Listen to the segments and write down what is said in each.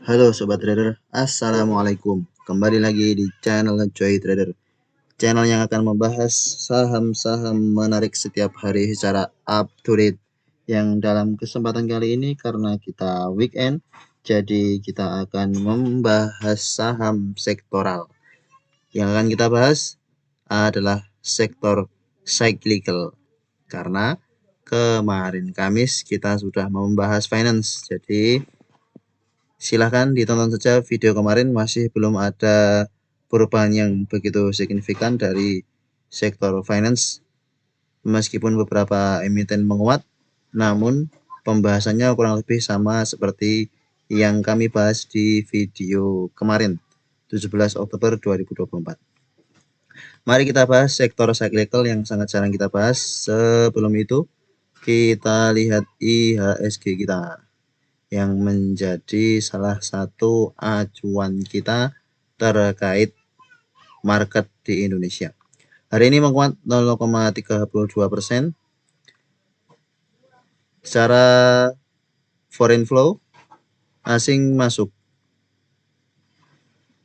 Halo Sobat Trader, Assalamualaikum. Kembali lagi di channel Joy Trader, channel yang akan membahas saham-saham menarik setiap hari secara up to date. Yang dalam kesempatan kali ini karena kita weekend, jadi kita akan membahas saham sektoral. Yang akan kita bahas adalah sektor cyclical. Karena kemarin Kamis kita sudah membahas finance, jadi silahkan ditonton saja video kemarin, masih belum ada perubahan yang begitu signifikan dari sektor finance. Meskipun beberapa emiten menguat, namun pembahasannya kurang lebih sama seperti yang kami bahas di video kemarin 17 Oktober 2024. Mari kita bahas sektor cyclical yang sangat jarang kita bahas. Sebelum itu kita lihat IHSG kita yang menjadi salah satu acuan kita terkait market di Indonesia. Hari ini menguat 0,32%. Secara foreign flow, asing masuk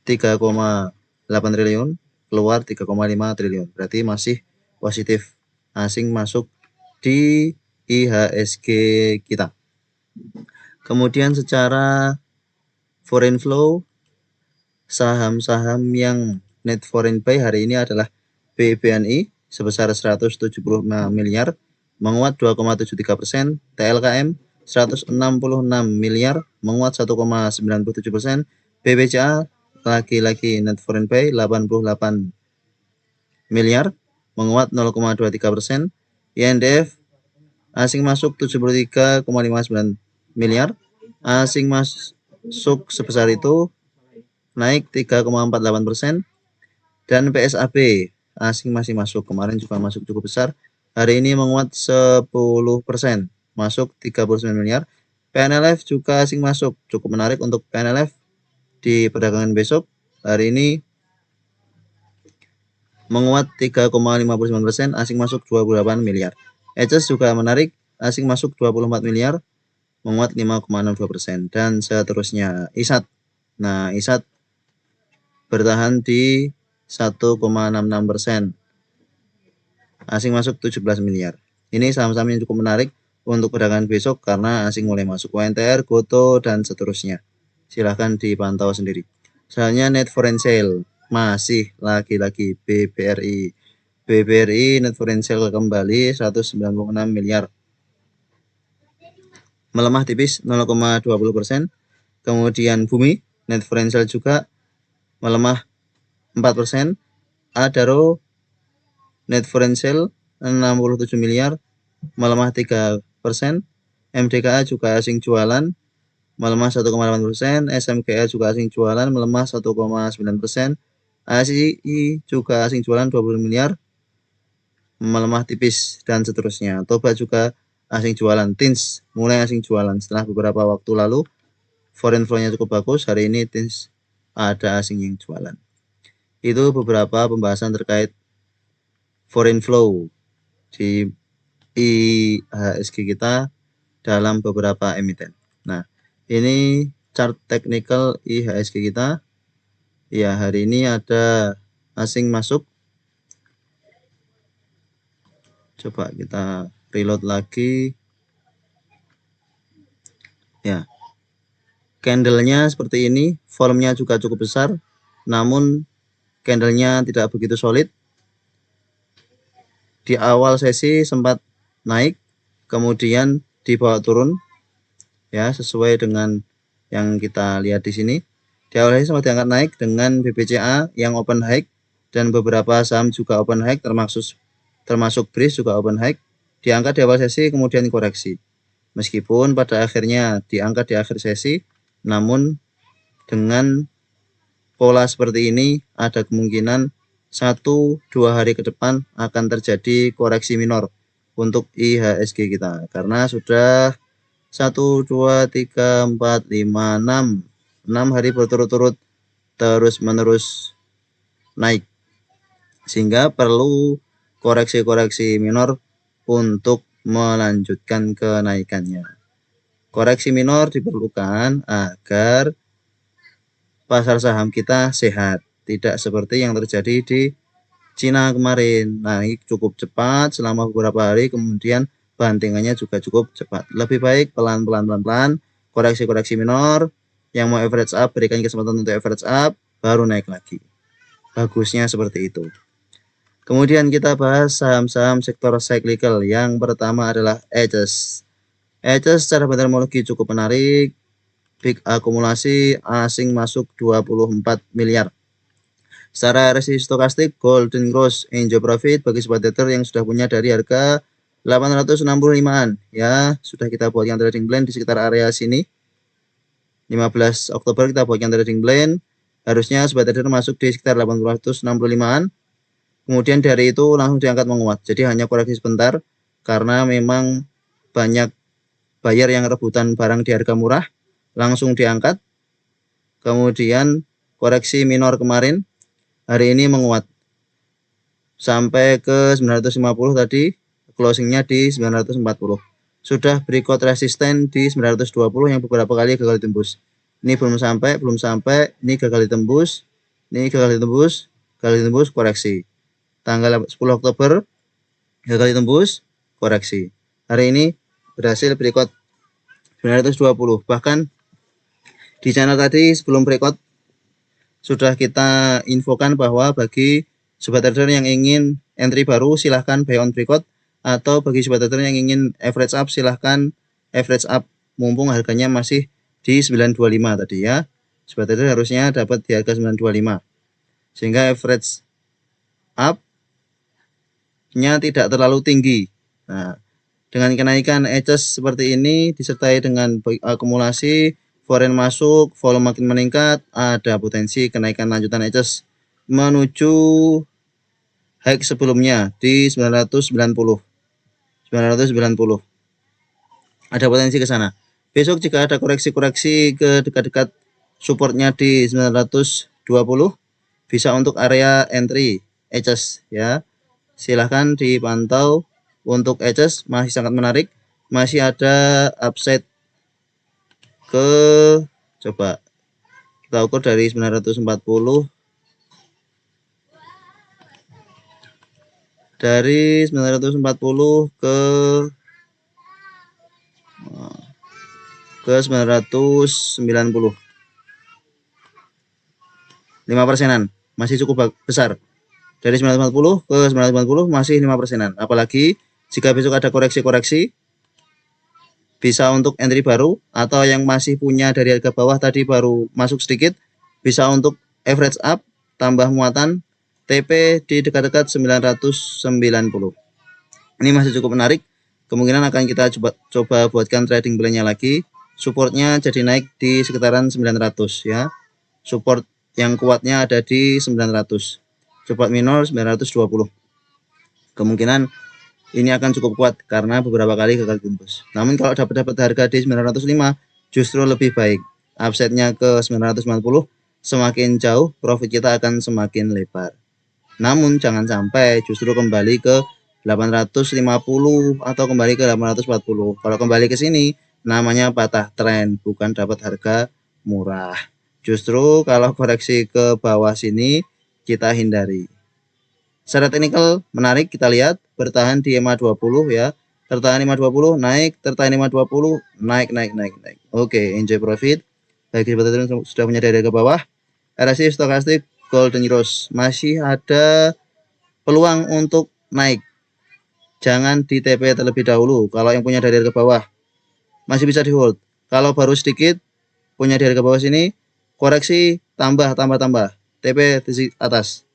3,8 triliun, keluar 3,5 triliun. Berarti masih positif asing masuk di IHSG kita. Kemudian secara foreign flow, saham-saham yang net foreign buy hari ini adalah BBNI sebesar 175 miliar, menguat 2,73%, TLKM 166 miliar, menguat 1,97%, BBCA lagi-lagi net foreign buy 88 miliar, menguat 0,23%, INDF asing masuk 73,59 miliar, asing masuk sebesar itu naik 3,48%, dan PSAB asing masih masuk, kemarin juga masuk cukup besar, hari ini menguat 10%, masuk 39 miliar. PNLF juga asing masuk, cukup menarik untuk PNLF di perdagangan besok. Hari ini menguat 3,59%, asing masuk 28 miliar. ECES juga menarik, asing masuk 24 miliar, menguat 5,62%, dan seterusnya. ISAT, nah ISAT bertahan di 1,66%, asing masuk 17 miliar. Ini saham-saham yang cukup menarik untuk perdagangan besok karena asing mulai masuk, WNTR, GoTo, dan seterusnya. Silahkan dipantau sendiri. Selanjutnya net foreign sale, masih lagi-lagi BBRI. BBRI net foreign sale kembali 196 miliar, melemah tipis 0,20%. Kemudian Bumi net foreign sale juga melemah 4%. Adaro net foreign sale 67 miliar, melemah 3%. MDKA juga asing jualan, melemah 1,8%. SMGA juga asing jualan, melemah 1,9%. ASI juga asing jualan 20 miliar, melemah tipis, dan seterusnya. Toba juga asing jualan. Tins mulai asing jualan setelah beberapa waktu lalu foreign flow-nya cukup bagus. Hari ini Tins ada asing yang jualan. Itu beberapa pembahasan terkait foreign flow di IHSG kita dalam beberapa emiten. Nah, ini chart technical IHSG kita. Ya, hari ini ada asing masuk. Coba kita reload lagi. Ya, candlenya seperti ini, volumenya juga cukup besar, namun candlenya tidak begitu solid. Di awal sesi sempat naik, kemudian dibawa turun, ya sesuai dengan yang kita lihat di sini. Di awal sesi sempat diangkat naik dengan BBCA yang open high, dan beberapa saham juga open high, termasuk BRIS juga open high, diangkat di awal sesi kemudian koreksi. Meskipun pada akhirnya diangkat di akhir sesi, namun dengan pola seperti ini ada kemungkinan 1-2 hari ke depan akan terjadi koreksi minor untuk IHSG kita, karena sudah 1, 2, 3, 4, 5, 6 hari berturut-turut terus-menerus naik, sehingga perlu koreksi-koreksi minor untuk melanjutkan kenaikannya. Koreksi minor diperlukan agar pasar saham kita sehat, tidak seperti yang terjadi di Cina kemarin. Nah, ini cukup cepat selama beberapa hari, kemudian bantingannya juga cukup cepat. Lebih baik pelan-pelan, koreksi-koreksi minor. Yang mau average up, berikan kesempatan untuk average up, baru naik lagi. Bagusnya seperti itu. Kemudian kita bahas saham-saham sektor cyclical. Yang pertama adalah ECES. ECES secara benchmark cukup menarik. Big akumulasi asing masuk 24 miliar. Secara RSI stokastik, golden cross enjoy profit bagi sobat trader yang sudah punya dari harga 865-an. Ya, sudah kita buatkan trading plan di sekitar area sini. 15 Oktober kita buatkan trading plan. Harusnya sobat trader masuk di sekitar 865-an. Kemudian dari itu langsung diangkat menguat. Jadi hanya koreksi sebentar karena memang banyak buyer yang rebutan barang di harga murah, langsung diangkat. Kemudian koreksi minor kemarin, hari ini menguat sampai ke 950 tadi, closingnya di 940. Sudah breakout resisten di 920 yang beberapa kali gagal ditembus. Ini belum sampai, ini gagal ditembus, gagal ditembus, koreksi. Tanggal 10 Oktober gagal ditembus, koreksi. Hari ini berhasil breakout 920. Bahkan di channel tadi sebelum breakout sudah kita infokan bahwa bagi sobat trader yang ingin entry baru silahkan buy on breakout, atau bagi sobat trader yang ingin average up silahkan average up mumpung harganya masih di 925 tadi ya. Sobat trader harusnya dapat di harga 925 sehingga average up nya tidak terlalu tinggi. Nah, dengan kenaikan ECES seperti ini disertai dengan akumulasi foreign masuk, volume makin meningkat, ada potensi kenaikan lanjutan ECES menuju high sebelumnya di 990. Ada potensi ke sana. Besok jika ada koreksi-koreksi ke dekat-dekat supportnya di 920, bisa untuk area entry ECES ya. Silahkan dipantau. Untuk ECES masih sangat menarik, masih ada upside ke, coba kita ukur dari 940, dari 940 ke 990, 5%-an masih cukup besar. Dari 940 ke 990 masih 5%-an. Apalagi jika besok ada koreksi-koreksi, bisa untuk entry baru, atau yang masih punya dari harga bawah tadi baru masuk sedikit, bisa untuk average up tambah muatan TP di dekat-dekat 990. Ini masih cukup menarik. Kemungkinan akan kita coba buatkan trading plan-nya lagi. Supportnya jadi naik di sekitaran 900 ya. Support yang kuatnya ada di 900. Support minor 920. Kemungkinan ini akan cukup kuat karena beberapa kali gagal tembus. Namun kalau dapat harga di 905 justru lebih baik. Upside-nya ke 990, semakin jauh profit kita akan semakin lebar. Namun jangan sampai justru kembali ke 850 atau kembali ke 840. Kalau kembali ke sini namanya patah tren, bukan dapat harga murah. Justru kalau koreksi ke bawah sini kita hindari. Secara teknikal menarik, kita lihat bertahan di EMA 20 ya. Tertahan 520 naik, tertahan 520 naik. Oke, enjoy profit. Bagi teman-teman sudah punya dari ke bawah, RSI stokastik golden cross masih ada peluang untuk naik. Jangan di TP terlebih dahulu. Kalau yang punya dari ke bawah masih bisa di hold. Kalau baru sedikit punya dari ke bawah sini, koreksi tambah. TP di atas.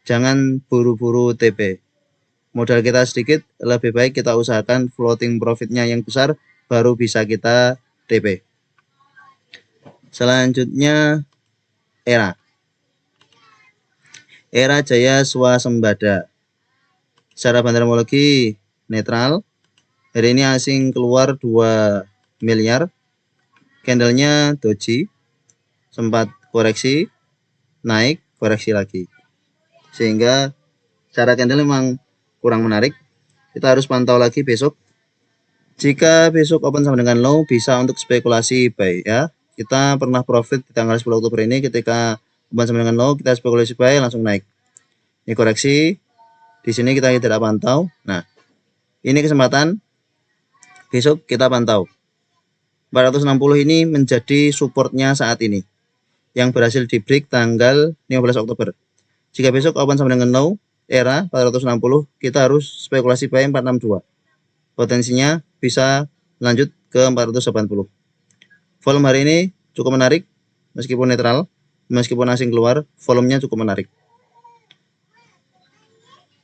Jangan buru-buru TP. Modal kita sedikit, lebih baik kita usahakan floating profitnya yang besar, baru bisa kita TP. Selanjutnya Era Jaya Swasembada. Secara bandarmologi netral. Hari ini asing keluar 2 miliar. Candlenya doji. Sempat koreksi, naik, koreksi lagi. Sehingga cara candle memang kurang menarik. Kita harus pantau lagi besok. Jika besok open sama dengan low, bisa untuk spekulasi buy ya. kita pernah profit di tanggal 10 Oktober ini ketika open sama dengan low, kita spekulasi buy langsung naik. Ini koreksi. Di sini kita tidak pantau. Nah, ini kesempatan. Besok kita pantau. 460 ini menjadi supportnya saat ini yang berhasil di break tanggal 15 Oktober. Jika besok open sama dengan low era 460, kita harus spekulasi buy 462. Potensinya bisa lanjut ke 480. Volume hari ini cukup menarik, meskipun netral, meskipun asing keluar, volumenya cukup menarik.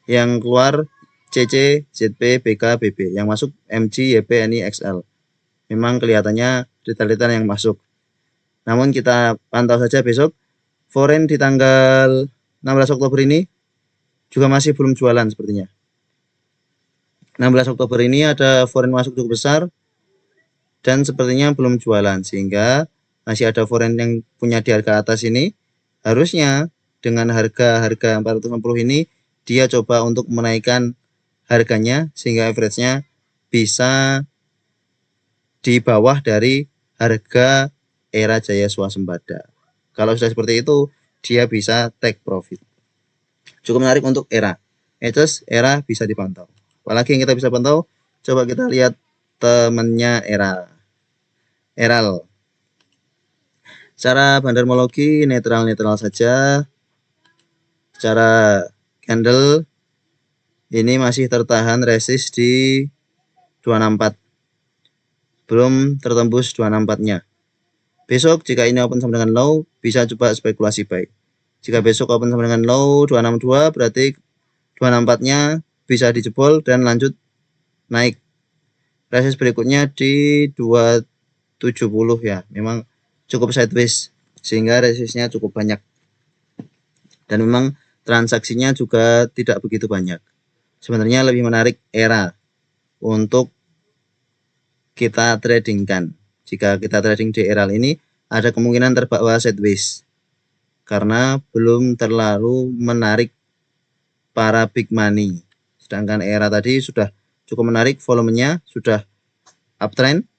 Yang keluar CC, ZP, BK, BB. Yang masuk MG, YP, NI, XL. Memang kelihatannya detail-detail yang masuk. Namun kita pantau saja besok. Foreign di tanggal 16 Oktober ini juga masih belum jualan sepertinya. 16 Oktober ini ada foreign masuk cukup besar dan sepertinya belum jualan, sehingga masih ada foreign yang punya di harga atas ini. Harusnya dengan harga 460 ini dia coba untuk menaikkan harganya sehingga average-nya bisa di bawah dari harga era Jaya Swasembada. Kalau sudah seperti itu, dia bisa take profit. Cukup menarik untuk era. Terus era bisa dipantau. Apalagi yang kita bisa pantau, coba kita lihat temennya era. Eral. Secara bandarmologi netral-netral saja. Secara candle ini masih tertahan resist di 264. Belum tertembus 264-nya. Besok jika ini open sama dengan low, bisa coba spekulasi buy. Jika besok open sama dengan low 262, berarti 264-nya bisa dijebol dan lanjut naik. Resist berikutnya di 270 ya. Memang cukup sideways sehingga resistnya cukup banyak. Dan memang transaksinya juga tidak begitu banyak. Sebenarnya lebih menarik era untuk kita tradingkan. Jika kita trading di era ini, ada kemungkinan terbawa sideways karena belum terlalu menarik para big money. Sedangkan era tadi sudah cukup menarik, volumenya sudah uptrend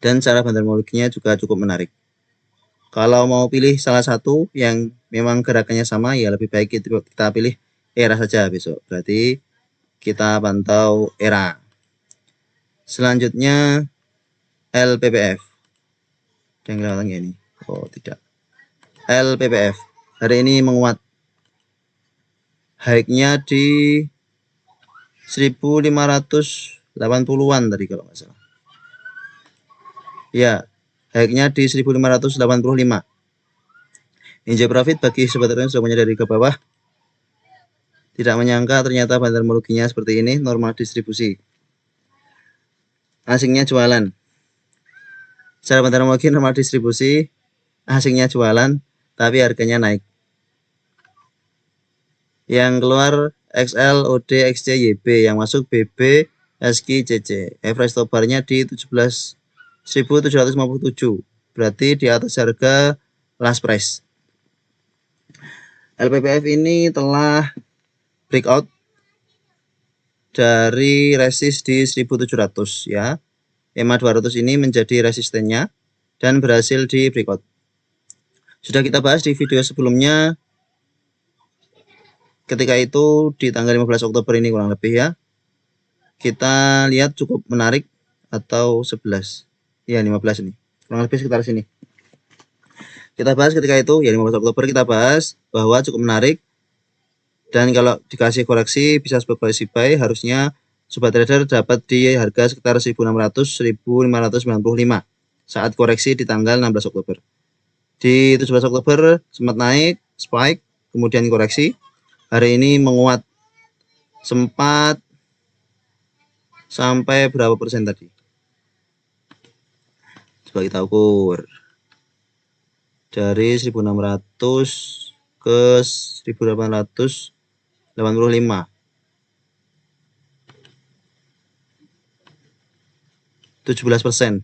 dan cara bandarmologinya juga cukup menarik. Kalau mau pilih salah satu yang memang gerakannya sama, ya lebih baik kita pilih era saja besok. Berarti kita pantau era. Selanjutnya LPPF. Yang kelihatan ini. Oh, tidak. LPPF hari ini menguat. High-nya di 1580-an tadi kalau nggak salah. Ya, high-nya di 1585. Injek profit bagi sobat trader yang sudah menyadari ke bawah. Tidak menyangka ternyata bandarmologinya seperti ini, normal distribusi. Asingnya jualan. Secara bandarmologi normal distribusi, asingnya jualan, tapi harganya naik. Yang keluar XL, OD, XC, YB. Yang masuk BB, SQ, CC. Average stop bar-nya di 17.757. Berarti di atas harga last price. LPPF ini telah breakout dari resist di 1700 ya. EMA 200 ini menjadi resistennya dan berhasil di breakout. Sudah kita bahas di video sebelumnya. Ketika itu di tanggal 15 Oktober ini kurang lebih ya. Kita lihat cukup menarik, atau 11. Ya 15 ini. Kurang lebih sekitar sini. Kita bahas ketika itu ya 15 Oktober kita bahas bahwa cukup menarik. Dan kalau dikasih koreksi bisa spekulasi buy, harusnya sobat trader dapat di harga sekitar 1600-1595 saat koreksi di tanggal 16 Oktober. Di 17 Oktober sempat naik, spike, kemudian koreksi. Hari ini menguat. Sempat sampai berapa persen tadi? Coba kita ukur. Dari 1600 ke 1885. 17%.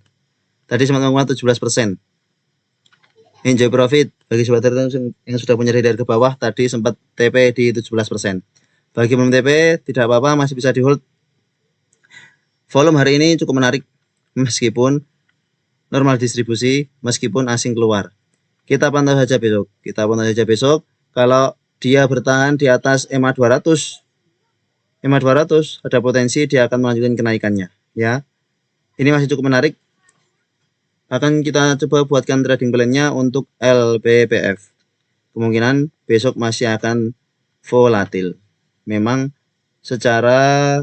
Tadi sempat menguat 17%. Enjoy profit bagi sobat trader yang sudah punya dari ke bawah, tadi sempat TP di 17%. Bagi belum TP tidak apa-apa, masih bisa di hold. Volume hari ini cukup menarik meskipun normal distribusi meskipun asing keluar. Kita pantau saja besok. Kalau dia bertahan di atas EMA 200, ada potensi dia akan melanjutkan kenaikannya, ya. Ini masih cukup menarik. Akan kita coba buatkan trading plan-nya untuk LPPF. Kemungkinan besok masih akan volatil. Memang secara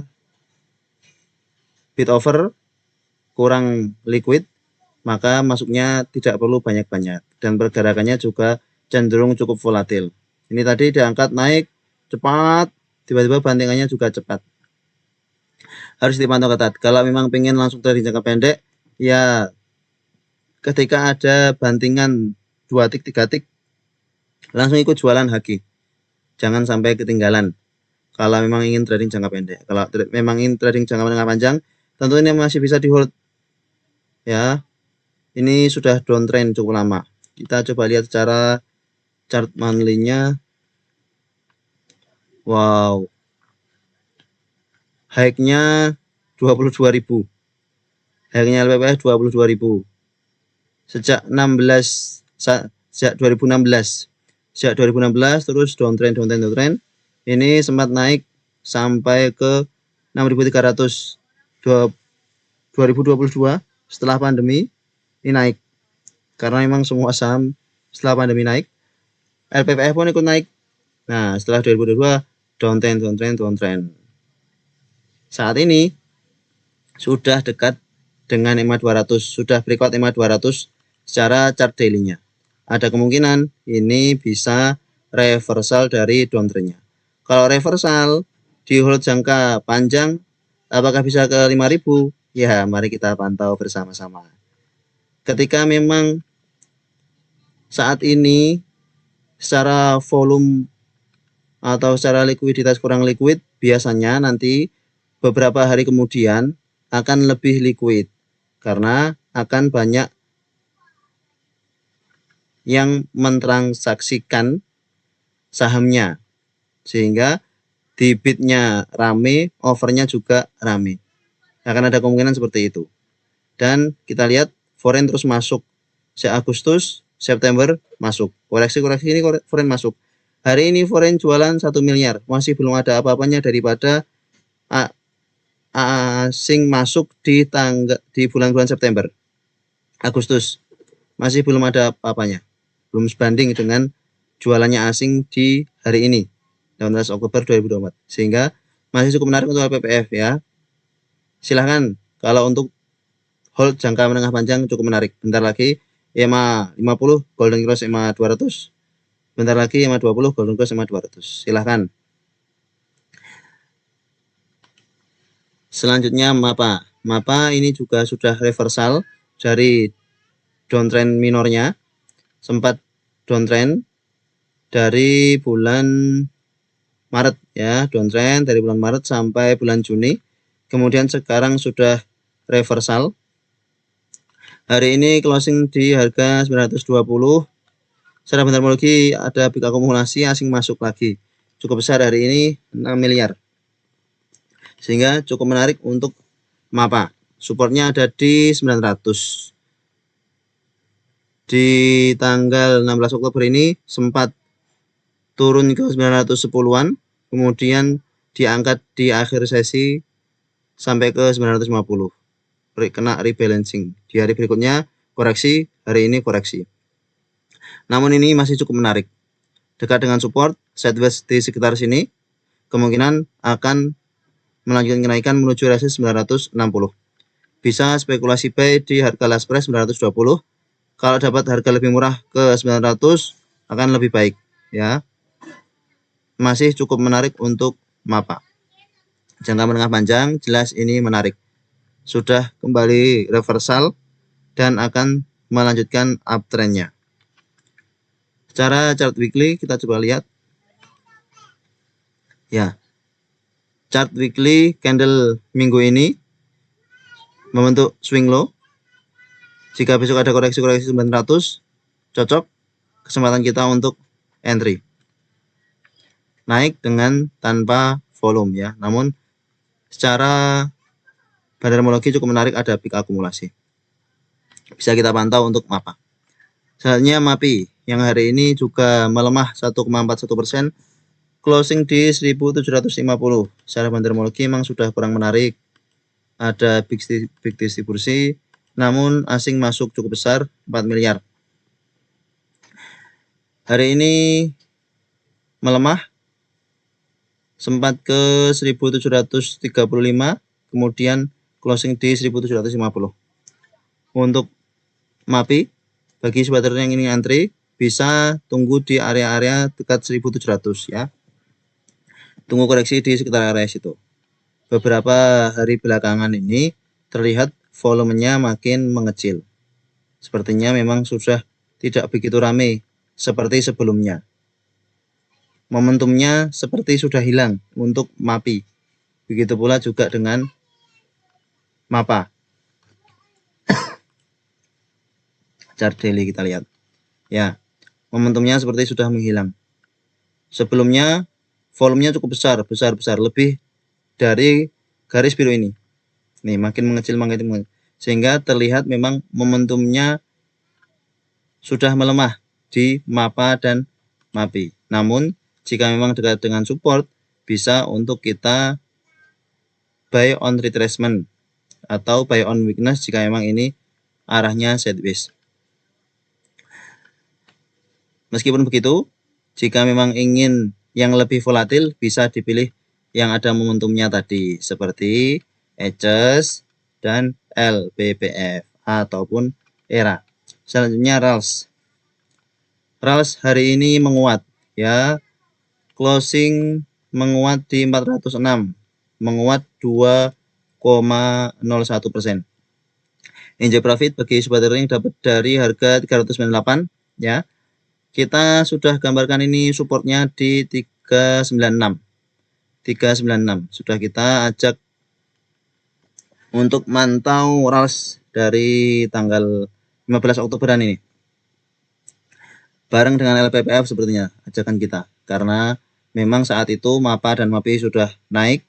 bid offer kurang liquid, maka masuknya tidak perlu banyak-banyak dan pergerakannya juga cenderung cukup volatil. Ini tadi diangkat naik cepat, tiba-tiba bantingannya juga cepat. Harus dipantau ketat. Kalau memang pengen langsung dari jangka pendek, ya ketika ada bantingan 2 tik 3 tik, langsung ikut jualan haki. Jangan sampai ketinggalan. Kalau memang ingin trading jangka pendek, kalau memang ingin trading jangka menengah panjang, tentu ini masih bisa di hold, ya. Ini sudah downtrend cukup lama. Kita coba lihat secara chart monthly-nya. Wow, high-nya 22.000, high-nya LPPF 22.000 sejak 2016. Sejak 2016 terus downtrend. Ini sempat naik sampai ke 6.300 2022. Setelah pandemi ini naik, karena memang semua saham setelah pandemi naik. LPPF pun ikut naik. Nah, setelah 2022 downtrend. Saat ini sudah dekat dengan EMA 200, sudah breakout EMA 200 secara chart daily-nya. Ada kemungkinan ini bisa reversal dari downtrend-nya. Kalau reversal di hold jangka panjang, apakah bisa ke 5.000? Ya, mari kita pantau bersama-sama. Ketika memang saat ini secara volume atau secara likuiditas kurang liquid, biasanya nanti beberapa hari kemudian akan lebih liquid karena akan banyak yang mentransaksikan sahamnya, sehingga debitnya rame, overnya juga rame. Akan ada kemungkinan seperti itu. Dan kita lihat foreign terus masuk. Agustus, September masuk. Koreksi ini foreign masuk. Hari ini foreign jualan 1 miliar. Masih belum ada apa-apanya daripada asing masuk di bulan-bulan September. Agustus masih belum ada apa-apanya. Belum sebanding dengan jualannya asing di hari ini, 18 Oktober 2024. Sehingga masih cukup menarik untuk LPPF, ya. Silahkan kalau untuk hold jangka menengah panjang cukup menarik. Bentar lagi EMA 50 Golden Cross EMA 200. Bentar lagi EMA 20 Golden Cross EMA 200. Silahkan. Selanjutnya MAPA ini juga sudah reversal dari downtrend minornya. Sempat downtrend dari bulan Maret, ya, downtrend dari bulan Maret sampai bulan Juni. Kemudian sekarang sudah reversal. Hari ini closing di harga 920. Secara bentarmologi ada peak akumulasi asing masuk lagi. Cukup besar hari ini, 6 miliar. Sehingga cukup menarik untuk MAPA. Supportnya ada di 900. Di tanggal 16 Oktober ini sempat turun ke 910-an, kemudian diangkat di akhir sesi sampai ke 950. Kena rebalancing. Di hari berikutnya koreksi, hari ini koreksi. Namun ini masih cukup menarik. Dekat dengan support, sideways di sekitar sini, kemungkinan akan melanjutkan kenaikan menuju resist 960. Bisa spekulasi buy di harga last price 920. Kalau dapat harga lebih murah ke 900 akan lebih baik, ya. Masih cukup menarik untuk MAPA. Jangka menengah panjang jelas ini menarik. Sudah kembali reversal dan akan melanjutkan uptrendnya. Secara chart weekly kita coba lihat. Ya. Chart weekly candle minggu ini membentuk swing low. Jika besok ada koreksi 900, cocok kesempatan kita untuk entry. Naik dengan tanpa volume, ya. Namun secara fundamentologi cukup menarik, ada peak akumulasi. bisa kita pantau untuk MAPA. Selanjutnya MAPI yang hari ini juga melemah 1,41%, closing di 1750. Secara bandermologi memang sudah kurang menarik. Ada big distribusi, namun asing masuk cukup besar 4 miliar. Hari ini melemah, sempat ke 1735, kemudian closing di 1750. Untuk MAPI, bagi sobat trader yang ingin antri, bisa tunggu di area-area dekat 1700 ya. Tunggu koreksi di sekitar area situ. Beberapa hari belakangan ini terlihat volumenya makin mengecil. Sepertinya memang sudah tidak begitu ramai seperti sebelumnya. Momentumnya seperti sudah hilang untuk MAPI. Begitu pula juga dengan MAPA. Chart daily kita lihat. Ya, momentumnya seperti sudah menghilang. Sebelumnya volumenya cukup besar, lebih dari garis biru ini. Nih, makin mengecil, sehingga terlihat memang momentumnya sudah melemah di MAPA dan MAPI. Namun, jika memang dekat dengan support, bisa untuk kita buy on retracement atau buy on weakness jika memang ini arahnya sideways. Meskipun begitu, jika memang ingin yang lebih volatil, bisa dipilih yang ada momentumnya tadi, seperti ECES dan LPPF ataupun ERA. Selanjutnya RALS. RALS hari ini menguat ya. Closing menguat di 406, menguat 2,01%. Enjoy profit bagi sobat trader yang dapat dari harga 398 ya. Kita sudah gambarkan ini supportnya di 396. Sudah kita ajak untuk mantau RALS dari tanggal 15 Oktoberan ini. Bareng dengan LPPF sepertinya ajakan kita. Karena memang saat itu MAPA dan MAPI sudah naik,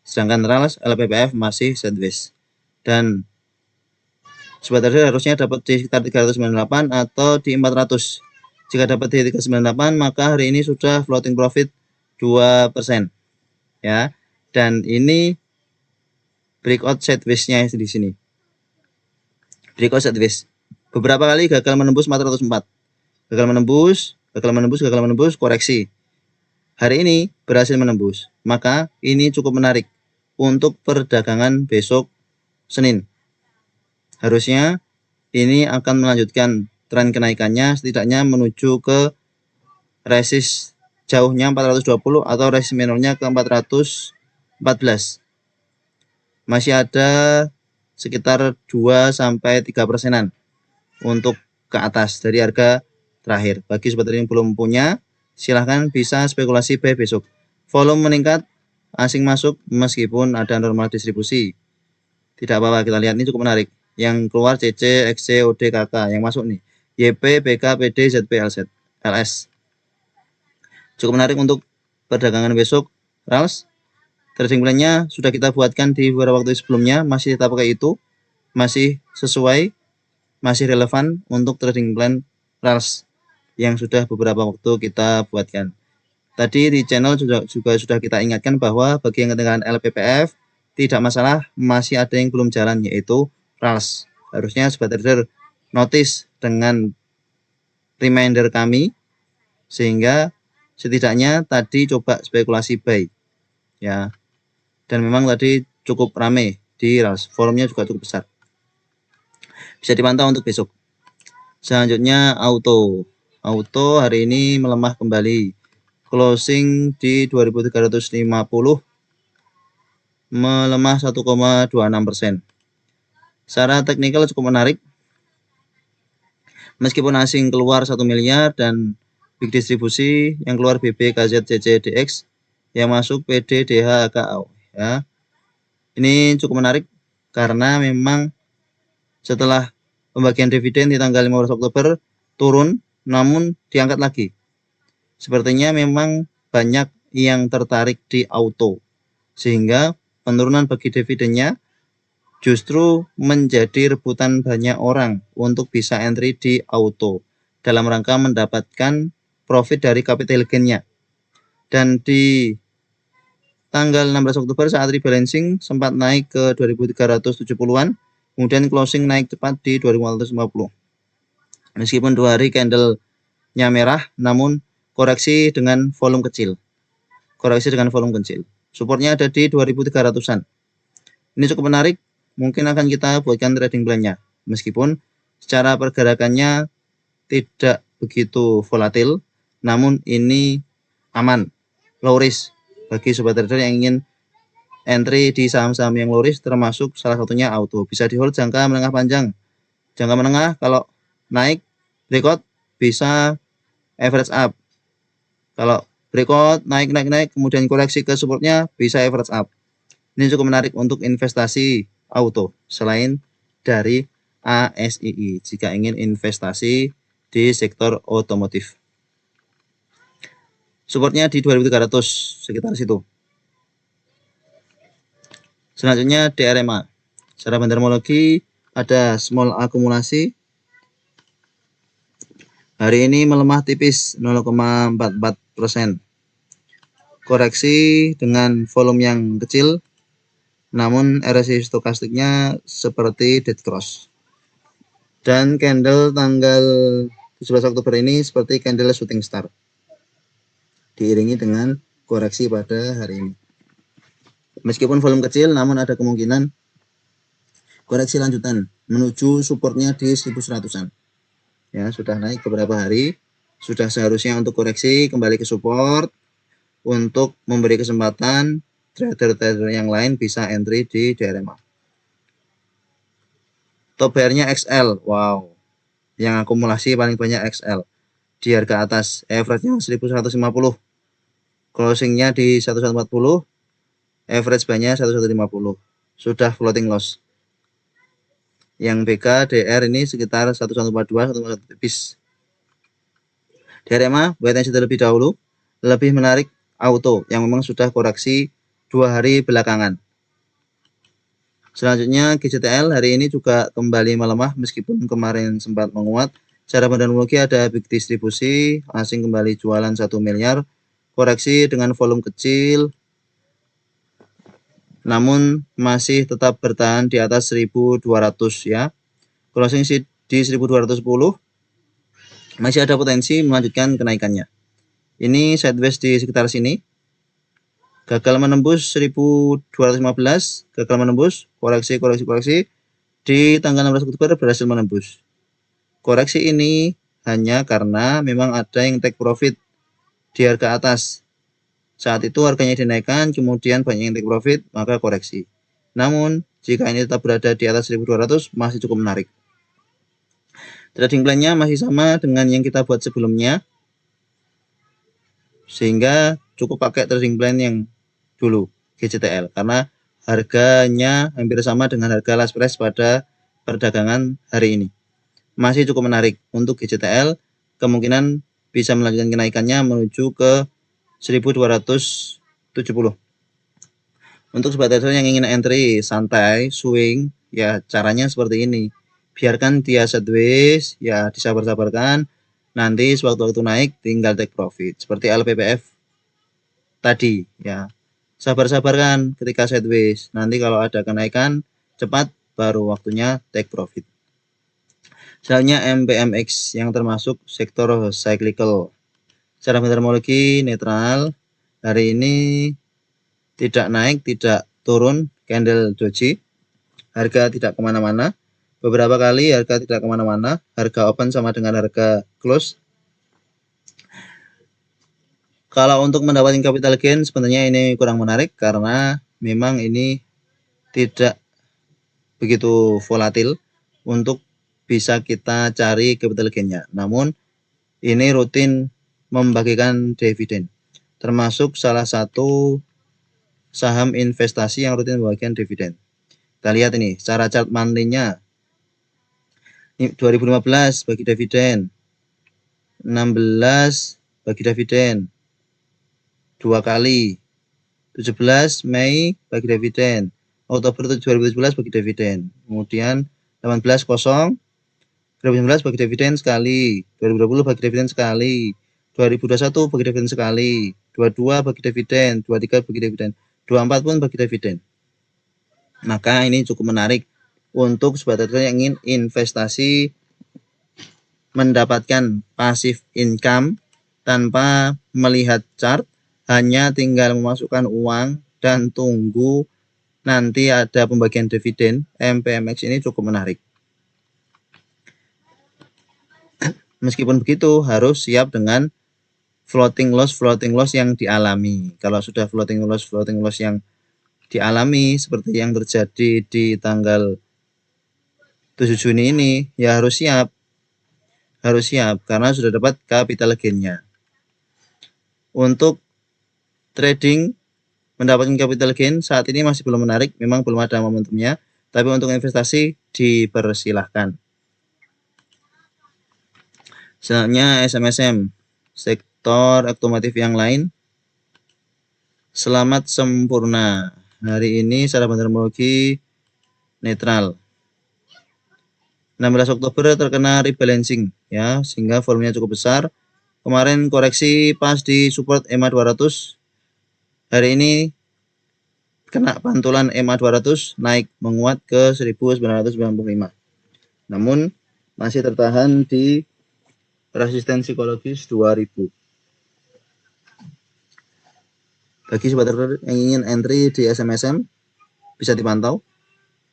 sedangkan RALS LPPF masih sideways. Dan sobat trader harusnya dapat di sekitar 398 atau di 400. Jika dapat di 398, maka hari ini sudah floating profit 2%. Ya. Dan ini breakout sideways-nya di sini. Breakout sideways. Beberapa kali gagal menembus 404. Gagal menembus, koreksi. Hari ini berhasil menembus. Maka ini cukup menarik untuk perdagangan besok Senin. Harusnya ini akan melanjutkan tren kenaikannya, setidaknya menuju ke resist jauhnya 420 atau resist minornya ke 414. Masih ada sekitar 2-3% untuk ke atas dari harga terakhir. Bagi sobat yang belum punya, silahkan bisa spekulasi buy besok. Volume meningkat, asing masuk meskipun ada normal distribusi. Tidak apa-apa, kita lihat ini cukup menarik. Yang keluar CC, XC, OD, KK. Yang masuk nih YP, BK, PD, ZP, LS. Cukup menarik untuk perdagangan besok. RALS, trading plan-nya sudah kita buatkan di beberapa waktu sebelumnya. Masih tetap pakai itu. Masih sesuai, masih relevan untuk trading plan RALS yang sudah beberapa waktu kita buatkan. Tadi di channel juga sudah kita ingatkan bahwa bagi yang ketinggalan LPPF, tidak masalah, masih ada yang belum jalan, yaitu RALS. Harusnya sobat trader notice dengan reminder kami, sehingga setidaknya tadi coba spekulasi buy ya. Dan memang tadi cukup ramai di RALS, volumenya juga cukup besar. Bisa dipantau untuk besok. Selanjutnya auto hari ini melemah kembali. Closing di 2350, melemah 1,26%. Secara teknikal cukup menarik. Meskipun asing keluar 1 miliar dan big distribusi yang keluar BB, KZ, CC, DX, yang masuk PD, DH, KAO ya. Ini cukup menarik karena memang setelah pembagian dividen di tanggal 15 Oktober turun namun diangkat lagi. Sepertinya memang banyak yang tertarik di auto, sehingga penurunan bagi dividennya justru menjadi rebutan banyak orang untuk bisa entry di auto dalam rangka mendapatkan profit dari capital gain-nya. Dan di tanggal 16 Oktober saat rebalancing sempat naik ke 2370-an, kemudian closing naik cepat di 2450. Meskipun 2 hari candle-nya merah, namun koreksi dengan volume kecil. Supportnya ada di 2300-an. Ini cukup menarik, mungkin akan kita buatkan trading plan-nya. Meskipun secara pergerakannya tidak begitu volatil, namun ini aman, low risk bagi sobat trader yang ingin entry di saham-saham yang low risk, termasuk salah satunya auto. Bisa di hold jangka menengah panjang. Jangka menengah kalau naik breakout bisa average up. Kalau breakout naik kemudian koreksi ke supportnya bisa average up. Ini cukup menarik untuk investasi auto selain dari ASII jika ingin investasi di sektor otomotif. Supportnya di 2300 sekitar situ. Selanjutnya DRMA. Secara bandarmologi ada small akumulasi. Hari ini melemah tipis 0,44%. Koreksi dengan volume yang kecil, namun RSI stokastiknya seperti dead cross. Dan candle tanggal 17 Oktober ini seperti candle shooting star, diiringi dengan koreksi pada hari ini. Meskipun volume kecil, namun ada kemungkinan koreksi lanjutan menuju supportnya di 1100-an. Ya, sudah naik beberapa hari, sudah seharusnya untuk koreksi kembali ke support untuk memberi kesempatan trader-trader yang lain bisa entry di DRMA. Top buyer-nya XL, wow, yang akumulasi paling banyak XL di harga atas, average-nya 1150, closing-nya di 1140, average buy-nya 1150, sudah floating loss. Yang BK DR ini sekitar 1142, 1141 tipis. DRMA buat yang sudah lebih dahulu, lebih menarik auto yang memang sudah koreksi 2 hari belakangan. Selanjutnya GCTL hari ini juga kembali melemah meskipun kemarin sempat menguat. Secara bandarmologi ada big distribusi, asing kembali jualan 1 miliar, koreksi dengan volume kecil, namun masih tetap bertahan di atas 1200 ya. Closing di 1210, masih ada potensi melanjutkan kenaikannya. Ini sideways di sekitar sini, gagal menembus 1215, gagal menembus, koreksi di tanggal 16 Oktober berhasil menembus. Koreksi ini hanya karena memang ada yang take profit di harga atas. Saat itu harganya dinaikkan, kemudian banyak yang take profit, maka koreksi. Namun, jika ini tetap berada di atas 1200, masih cukup menarik. Trading plan-nya masih sama dengan yang kita buat sebelumnya, sehingga cukup pakai trading plan yang dulu, GCTL, karena harganya hampir sama dengan harga last price pada perdagangan hari ini. Masih cukup menarik untuk GCTL, kemungkinan bisa melanjutkan kenaikannya menuju ke 1270. Untuk sobat trader yang ingin entry santai, swing, ya caranya seperti ini. Biarkan dia sideways, ya disabar-sabarkan. Nanti sewaktu-waktu naik tinggal take profit. Seperti LPPF tadi, ya. Sabar-sabarkan ketika sideways. Nanti kalau ada kenaikan cepat baru waktunya take profit. Selanjutnya MPMX yang termasuk sektor cyclical. Secara bandarmologi netral, hari ini tidak naik, tidak turun, candle doji, harga tidak kemana-mana. Beberapa kali harga tidak kemana-mana, harga open sama dengan harga close. Kalau untuk mendapatkan capital gain sebenarnya ini kurang menarik karena memang ini tidak begitu volatil untuk bisa kita cari capital gain-nya. Namun ini rutin membagikan dividen, termasuk salah satu saham investasi yang rutin membagikan dividen. Kita lihat ini cara chart monthly-nya. 2015 bagi dividen, 16 bagi dividen 2 kali, 17 Mei bagi dividen, Oktober 2017 bagi dividen. Kemudian 18 kosong 2019 bagi dividen sekali, 2020 bagi dividen sekali, 2021 bagi dividen sekali, 22 bagi dividen, 23 bagi dividen, 24 pun bagi dividen. Maka ini cukup menarik untuk sobat trader yang ingin investasi mendapatkan passive income tanpa melihat chart, hanya tinggal memasukkan uang dan tunggu nanti ada pembagian dividen. MPMX ini cukup menarik. Meskipun begitu harus siap dengan floating loss yang dialami. Kalau sudah floating loss yang dialami seperti yang terjadi di tanggal 7 Juni ini, ya harus siap karena sudah dapat capital gain-nya. Untuk trading mendapatkan capital gain saat ini masih belum menarik, memang belum ada momentumnya, tapi untuk investasi dipersilahkan. Selanjutnya SMSM, sektor otomotif yang lain. Selamat sempurna. Hari ini secara terminologi netral. 16 Oktober terkena rebalancing ya, sehingga volumenya cukup besar. Kemarin koreksi pas di support EMA 200. Hari ini kena pantulan EMA 200 naik menguat ke 1995. Namun masih tertahan di resistensi psikologis 2000. Bagi sobat trader yang ingin entry di SMSM bisa dipantau.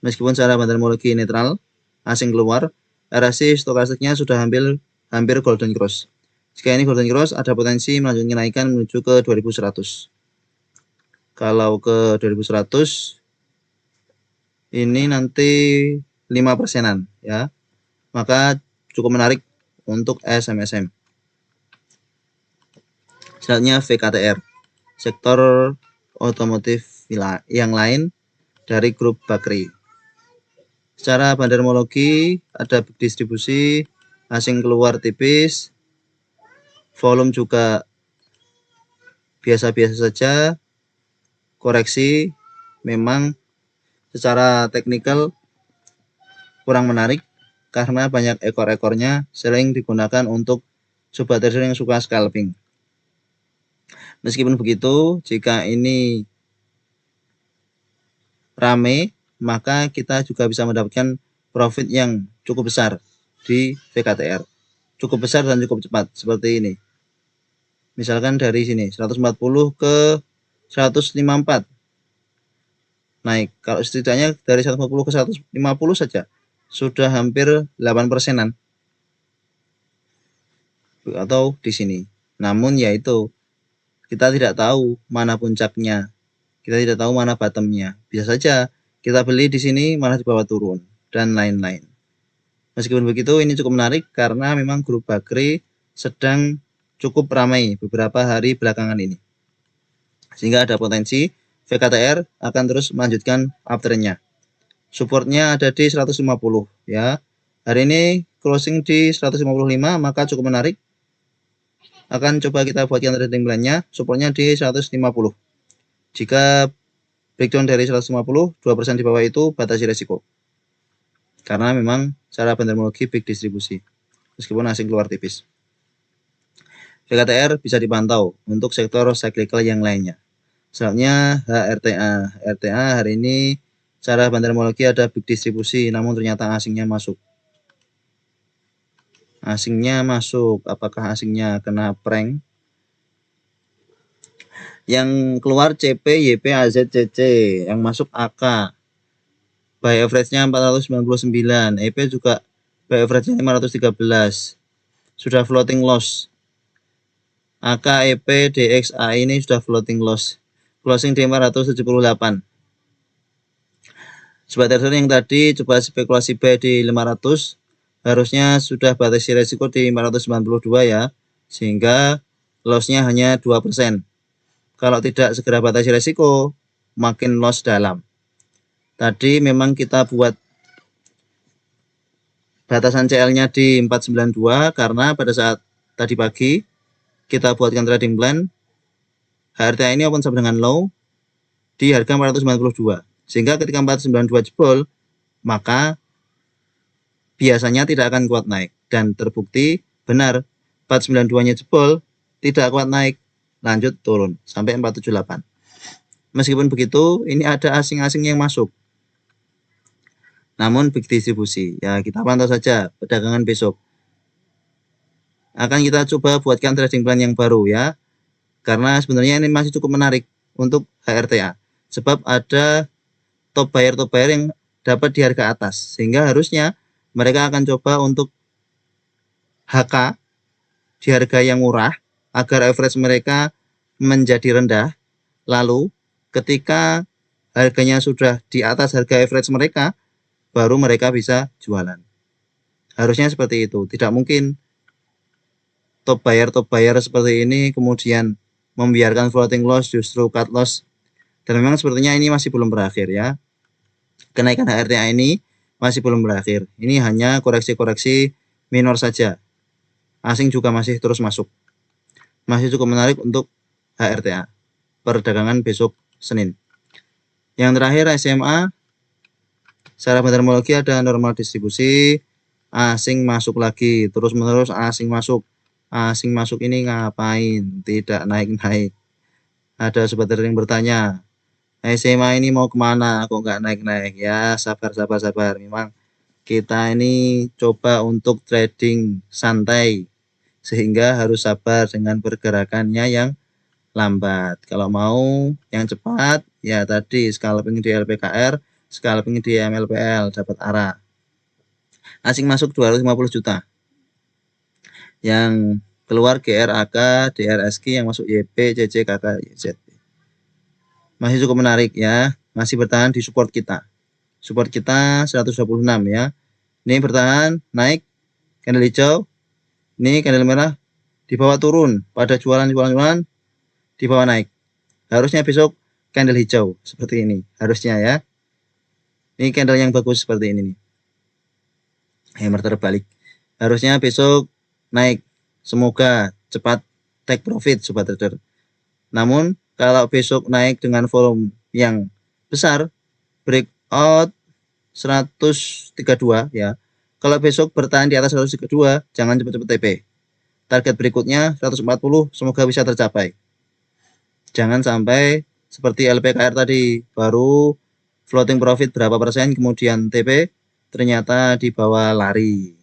Meskipun secara terminologi netral, asing keluar, RSI stokastiknya sudah hampir golden cross. Jika ini golden cross, ada potensi melanjutkan kenaikan menuju ke 2100. Kalau ke 2100 ini nanti 5%-an ya. Maka cukup menarik untuk SMSM. Selanjutnya VKTR, sektor otomotif yang lain dari grup Bakri. Secara bandarmologi ada distribusi, asing keluar tipis, volume juga biasa-biasa saja, koreksi memang secara teknikal kurang menarik karena banyak ekor-ekornya sering digunakan untuk sobat trader yang suka scalping. Meskipun begitu, jika ini rame, maka kita juga bisa mendapatkan profit yang cukup besar di VKTR. Cukup besar dan cukup cepat seperti ini. Misalkan dari sini 140 ke 154. Naik. Kalau setidaknya dari 140 ke 150 saja sudah hampir 8%-an. Atau di sini. Namun yaitu kita tidak tahu mana puncaknya, kita tidak tahu mana bottomnya. Bisa saja kita beli di sini malah di bawah turun dan lain-lain. Meskipun begitu ini cukup menarik karena memang grup Bakri sedang cukup ramai beberapa hari belakangan ini, sehingga ada potensi VKTR akan terus melanjutkan uptrendnya. Supportnya ada di 150 ya. Hari ini closing di 155, maka cukup menarik. Akan coba kita buatkan trading plan-nya, supportnya di 150. Jika breakdown dari 150, 2% di bawah itu batasi resiko. Karena memang secara bandarmologi big distribusi, meskipun asing keluar tipis. VKTR bisa dipantau untuk sektor cyclical yang lainnya. Selanjutnya HRTA. RTA hari ini secara bandarmologi ada big distribusi, namun ternyata asingnya masuk. Apakah asingnya kena prank? Yang keluar CP, YP, AZCC, yang masuk AK. Buy average-nya 499, EP juga buy average-nya 513. Sudah floating loss. AK, EP, DXA ini sudah floating loss. Closing di 478. Sobat trader yang tadi coba spekulasi buy di 500, harusnya sudah batasi resiko di 492 ya, sehingga lossnya hanya 2%. Kalau tidak segera batasi resiko, makin loss dalam. Tadi memang kita buat batasan CL-nya di 492 karena pada saat tadi pagi kita buatkan trading plan, HRTA ini open sampai dengan low di harga 492. Sehingga ketika 492 jebol, maka biasanya tidak akan kuat naik. Dan terbukti benar, 492-nya jebol, tidak kuat naik, lanjut turun sampai 478. Meskipun begitu, ini ada asing-asing yang masuk. Namun big distribusi, ya kita pantau saja perdagangan besok. Akan kita coba buatkan trading plan yang baru ya. Karena sebenarnya ini masih cukup menarik untuk HRTA. Sebab ada top buyer yang dapat di harga atas. Sehingga harusnya mereka akan coba untuk HK di harga yang murah agar average mereka menjadi rendah. Lalu ketika harganya sudah di atas harga average mereka, baru mereka bisa jualan. Harusnya seperti itu. Tidak mungkin top buyer seperti ini kemudian membiarkan floating loss, justru cut loss. Dan memang sepertinya ini masih belum berakhir ya. Kenaikan HRTA ini masih belum berakhir. Ini hanya koreksi-koreksi minor saja. Asing juga masih terus masuk. Masih cukup menarik untuk HRTA. Perdagangan besok Senin. Yang terakhir SMA. Secara terminologi ada normal distribusi. Asing masuk lagi. Terus menerus asing masuk. Asing masuk ini ngapain? Tidak naik-naik. Ada sobat trading bertanya, SMA ini mau kemana? Kok nggak naik-naik? Ya sabar. Memang kita ini coba untuk trading santai. Sehingga harus sabar dengan pergerakannya yang lambat. Kalau mau yang cepat, ya tadi scalping di LPKR, scalping di MLPL, dapat arah. Asing masuk 250 juta. Yang keluar GRAK, DRSQ, yang masuk YP, CC, KK, YZ. Masih cukup menarik ya, masih bertahan di support kita. Support kita 126 ya. Ini bertahan, naik, candle hijau. Ini candle merah, di bawah turun, pada jualan, di bawah naik. Harusnya besok candle hijau, seperti ini. Harusnya ya. Ini candle yang bagus seperti ini nih. Hammer terbalik. Harusnya besok naik. Semoga cepat take profit sobat trader. Namun kalau besok naik dengan volume yang besar, breakout 132 ya. Kalau besok bertahan di atas 132, jangan cepat-cepat TP. Target berikutnya 140, semoga bisa tercapai. Jangan sampai seperti LPKR tadi, baru floating profit berapa persen, kemudian TP, ternyata di bawah lari.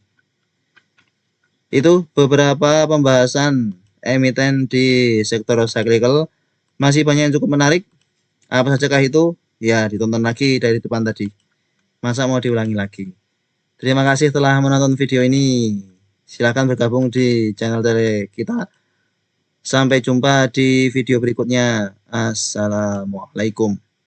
Itu beberapa pembahasan emiten di sektor cyclical. Masih banyak yang cukup menarik. Apa sajakah itu? Ya ditonton lagi dari depan tadi. Masa mau diulangi lagi? Terima kasih telah menonton video ini. Silahkan bergabung di channel tele kita. Sampai jumpa di video berikutnya. Assalamualaikum.